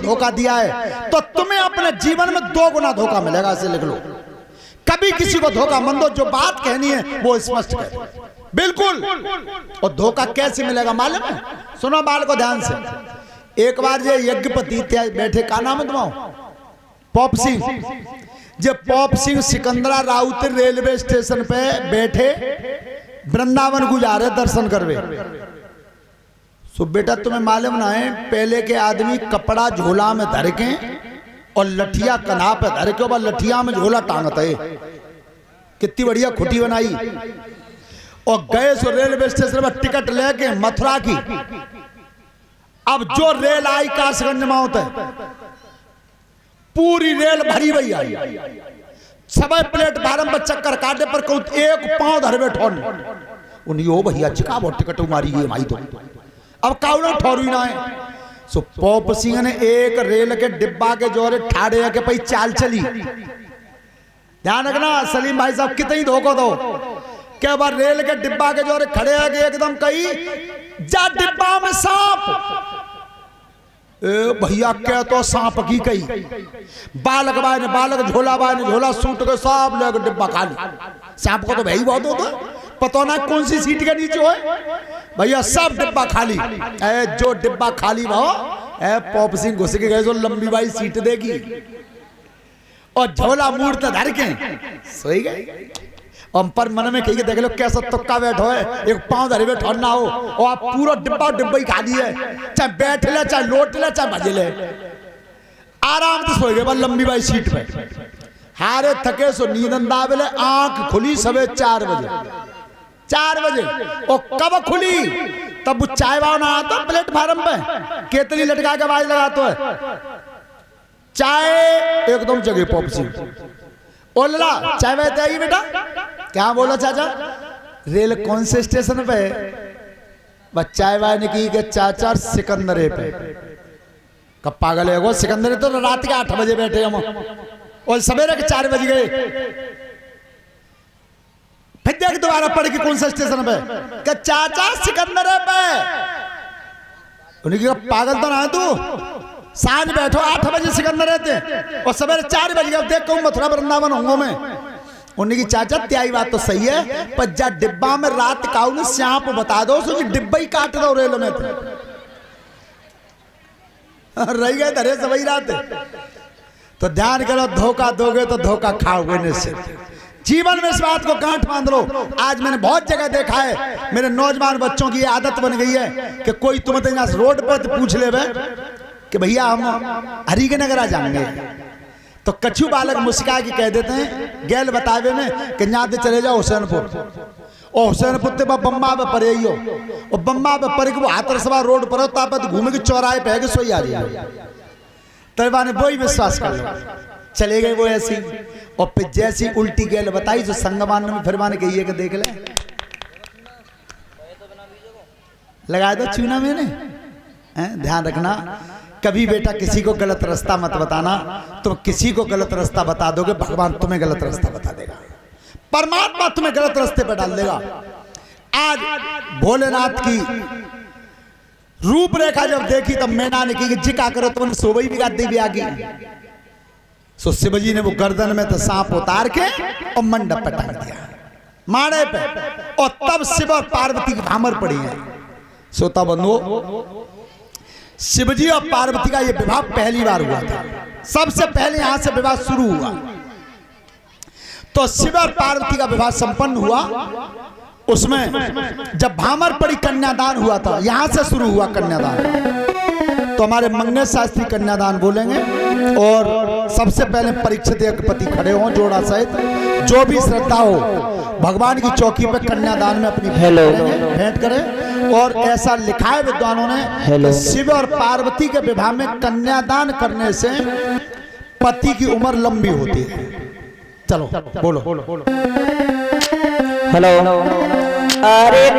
धोखा दिया है तो तुम्हें अपने जीवन में 2 गुना धोखा मिलेगा, इसे लिख लो। कभी किसी को धोखा मत दो, जो बात कहनी है वो स्पष्ट कहे, बिल्कुल। और धोखा कैसे मिलेगा मालूम है? सुनो बाल को ध्यान से। एक बार ये यज्ञपति बैठे, का नाम है तुम्हारा? पॉप सिंह। जब pop Singh Sikandra Raut railway station पे बैठे, वृंदावन गुजारे दर्शन करवे। सो बेटा तुम्हें मालूम ना है, पहले के आदमी कपड़ा झोला में धर के और लठिया कन्हा पे धर के, और लठिया में झोला टांगता है। कितनी बढ़िया खुटी बनाई। और गए सो रेलवे स्टेशन पर टिकट लेके मथुरा की। अब जो रेल आई कासगंज में होता है, पूरी रेल भरी भई आई। सबे प्लेटफार्म पर चक्कर काटे पर कहूं एक पांव धर बैठो उन्हीं। ओ भैया चिका बहुत टिकट मारी है भाई। तो अब काउना ठौरी ना है। सो पॉप सिंह ने एक रेल के डिब्बा के जोरे ठाड़े के पई चाल चली। ध्यान रखना सलीम भाई साहब, कितनी धोखो दो क्या बार रेल के डिब्बा के जोरे खड़े आके एकदम कही जा डिब्बा में सांप। भैया क्या तो सांप की कही। बालक बाय ने बालक, झोला बाय ने झोला, सूट के सब लोग डिब्बा खाली। सांप को तो भाई बहुत होता, पता ना कौन सी सीट के नीचे हो भैया, सब डिब्बा खाली। जो डिब्बा खाली भाव पॉप सिंह घुस के गए, जो लंबी बाई सीट देगी और झोला मूर्त धर के सोई गए। और पर मन में कही देख लो कैसा तुक्का बैठो है, एक पांव धरे बैठो ना हो और आप पूरा डिब्बा ही खाली है। चाहे बैठ ले, चाहे लोट ले, चाहे भज ले, आराम से सो गए लंबी बाई सीट पे। हारे थके सो नींद आवे, आंख खुली सवे 4 बजे। 4 बजे और कब खुली? तब चाय वाव ना आता प्लेटफार्म पे, केतली लटका के आवाज लगाते है चाय एकदम जगह। पॉप सिंह ओला चाय बहते आई बेटा, क्या बोला चाचा? रेल कौन से स्टेशन पे? बच्चा वाय ने की के चाचा सिकंदरे पे। कब पागल है वो? सिकंदरे तो रात के 8 बजे बैठे हम और सवेरे के 4 बज गए। फिर देख दोबारा पढ़ के कौन सा स्टेशन पे? के चाचा सिकंदरे पे। उन्हें कहा पागल तो ना है तू, सांझ बैठो 8 बजे सिकंदर रहते और सवेरे 4 बज गए। देख कहूं मथुरा वृंदावन होंगे मैं। उन्हें की चाचा त्याई बात तो सही है, पर जा डिब्बा में रात काऊ ने सांप बता दो, सो डिब्बा ही काट दो रेल में। रह गए धरे सवई रात। तो ध्यान करो, धोखा दोगे तो धोखा खाओगे निश्चित। जीवन में इस बात को गांठ बांध लो। आज मैंने बहुत जगह देखा है, मेरे नौजवान बच्चों की आदत बन गई है कि कोई तुम्हें यहाँ रोड पर पूछ ले कि भैया हम हरी के नगर आ जाएंगे, तो कछु बालक मुस्का के कह देते हैं गैल बतावे में कि यहाँ चले जाओ हुसैनपुर। और हुसैनपुर ते बम्बा पे परे ही हो, और बम्बा पे परे वो हाथर सभा रोड पर होता है, घूमे के चौराहे पे है कि सोई आ रही है। तब ने वही विश्वास कर लो, चले गए वो ऐसी। और फिर जैसी उल्टी गैल बताई जो संगमान में फिर माने कही है कि देख ले लगा दो चूना मैंने। ध्यान रखना, कभी बेटा किसी को गलत रास्ता मत बताना। तुम किसी को गलत रास्ता बता दोगे, भगवान तुम्हें गलत रास्ता बता देगा, परमात्मा तुम्हें गलत रास्ते पर डाल देगा। आज भोलेनाथ की रूपरेखा जब देखी तब मैना ने की जिका करो तुमने सोबई भी गादी भी आगी। सो शिवजी ने वो गर्दन में तो सांप उतार के और मंडप पे टांग दिया माड़े पे, और तब शिव और पार्वती की भामर पड़ी है। सोता बंधु, शिवजी और पार्वती का यह विवाह पहली बार हुआ था। सबसे पहले यहां से विवाह शुरू हुआ। तो शिव और पार्वती का विवाह संपन्न हुआ। उसमें जब भामर पड़ी कन्यादान हुआ था, यहां से शुरू हुआ कन्यादान। तो हमारे मंगेश शास्त्री कन्यादान बोलेंगे, और सबसे पहले परीक्षित एक पति खड़े हों जोड़ा सहित। जो भी श्रद्धा हो भगवान की चौकी पर कन्यादान में अपनी भेंट करें। और ऐसा लिखा है विद्वानों ने, शिव और पार्वती के विवाह में कन्यादान करने से पति की उम्र लंबी होती है। चलो बोलो। हेलो। अरे